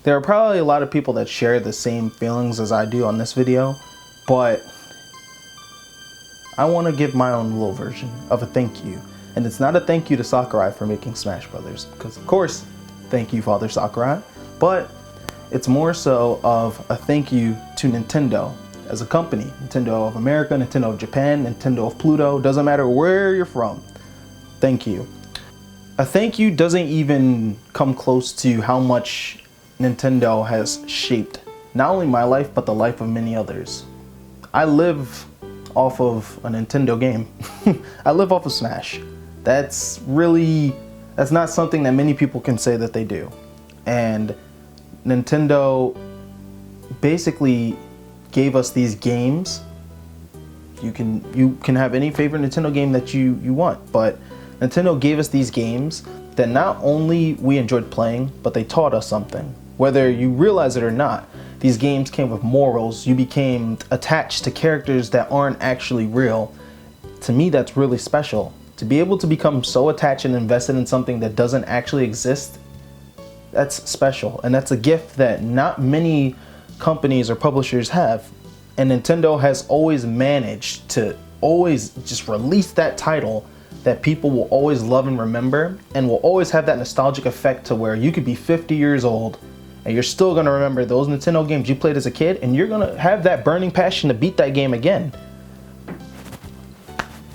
There are probably a lot of people that share the same feelings as I do on this video, but I want to give my own little version of a thank you. And it's not a thank you to Sakurai for making Smash Brothers, because of course, thank you, Father Sakurai, but it's more so of a thank you to Nintendo as a company. Nintendo of America, Nintendo of Japan, Nintendo of Pluto, doesn't matter where you're from. Thank you. A thank you doesn't even come close to how much Nintendo has shaped not only my life, but the life of many others. I live off of a Nintendo game. I live off of Smash. That's not something that many people can say that they do. And Nintendo basically gave us these games. You can have any favorite Nintendo game that you want, but Nintendo gave us these games that not only we enjoyed playing, but they taught us something. Whether you realize it or not, these games came with morals. You became attached to characters that aren't actually real. To me, that's really special. To be able to become so attached and invested in something that doesn't actually exist, that's special. And that's a gift that not many companies or publishers have. And Nintendo has always managed to always just release that title that people will always love and remember, and will always have that nostalgic effect to where you could be 50 years old and you're still going to remember those Nintendo games you played as a kid, and you're going to have that burning passion to beat that game again.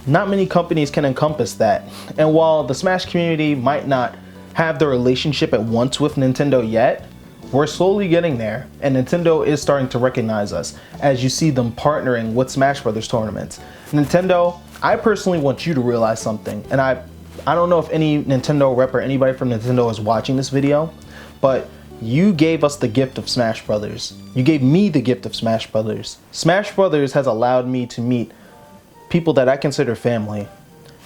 Not many companies can encompass that. And while the Smash community might not have the relationship at once with Nintendo yet, we're slowly getting there, and Nintendo is starting to recognize us as you see them partnering with Smash Brothers tournaments. Nintendo, I personally want you to realize something, and I don't know if any Nintendo rep or anybody from Nintendo is watching this video, but you gave us the gift of Smash Brothers. You gave me the gift of Smash Brothers. Smash Brothers has allowed me to meet people that I consider family.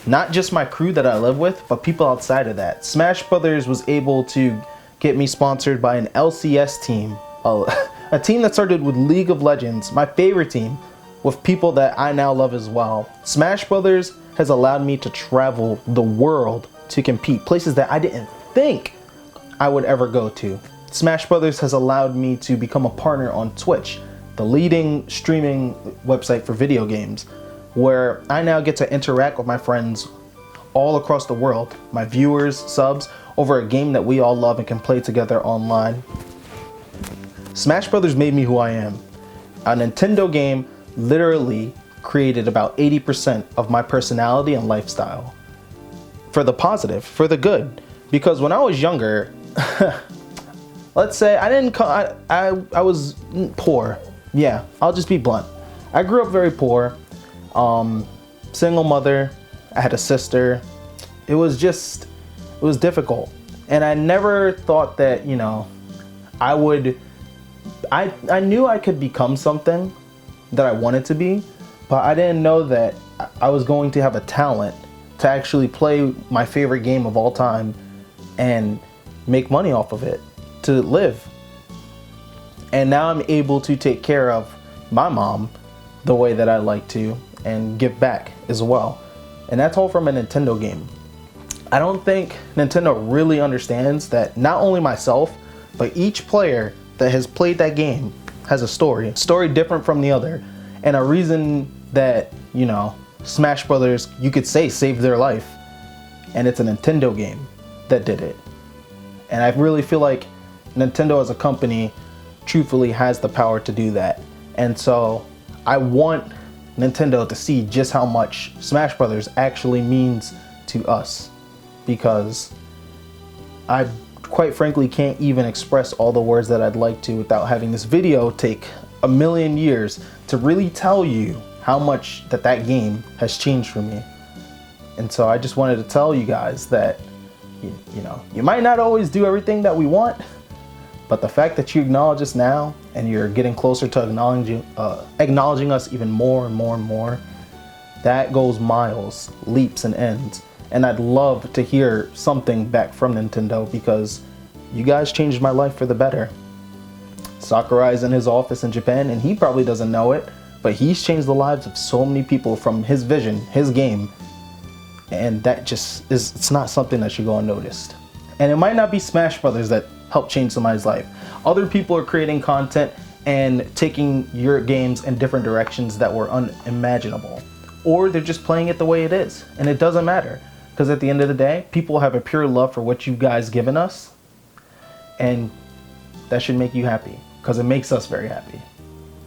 Not just my crew that I live with, but people outside of that. Smash Brothers was able to get me sponsored by an LCS team, a team that started with League of Legends, my favorite team, with people that I now love as well. Smash Brothers has allowed me to travel the world to compete, places that I didn't think I would ever go to. Smash Brothers has allowed me to become a partner on Twitch, the leading streaming website for video games, where I now get to interact with my friends all across the world, my viewers, subs, over a game that we all love and can play together online. Smash Brothers made me who I am. A Nintendo game literally created about 80% of my personality and lifestyle. For the positive, for the good. Because when I was younger, let's say I was poor. Yeah, I'll just be blunt. I grew up very poor. Single mother. I had a sister. It was difficult. And I never thought that, I knew I could become something that I wanted to be, but I didn't know that I was going to have a talent to actually play my favorite game of all time and make money off of it, to live. And now I'm able to take care of my mom the way that I like to and give back as well. And that's all from a Nintendo game. I don't think Nintendo really understands that not only myself, but each player that has played that game has a story different from the other, and a reason that, Smash Brothers, you could say, saved their life. And it's a Nintendo game that did it. And I really feel like Nintendo as a company truthfully has the power to do that. And so I want Nintendo to see just how much Smash Brothers actually means to us, because I quite frankly can't even express all the words that I'd like to without having this video take a million years to really tell you how much that game has changed for me. And so I just wanted to tell you guys that, you might not always do everything that we want, but the fact that you acknowledge us now and you're getting closer to acknowledging us even more and more and more, that goes miles, leaps and ends. And I'd love to hear something back from Nintendo, because you guys changed my life for the better. Sakurai's in his office in Japan, and he probably doesn't know it, but he's changed the lives of so many people from his vision, his game. And that just it's not something that should go unnoticed. And it might not be Smash Brothers that helped change somebody's life. Other people are creating content and taking your games in different directions that were unimaginable. Or they're just playing it the way it is. And it doesn't matter. Because at the end of the day, people have a pure love for what you guys given us. And that should make you happy. Because it makes us very happy.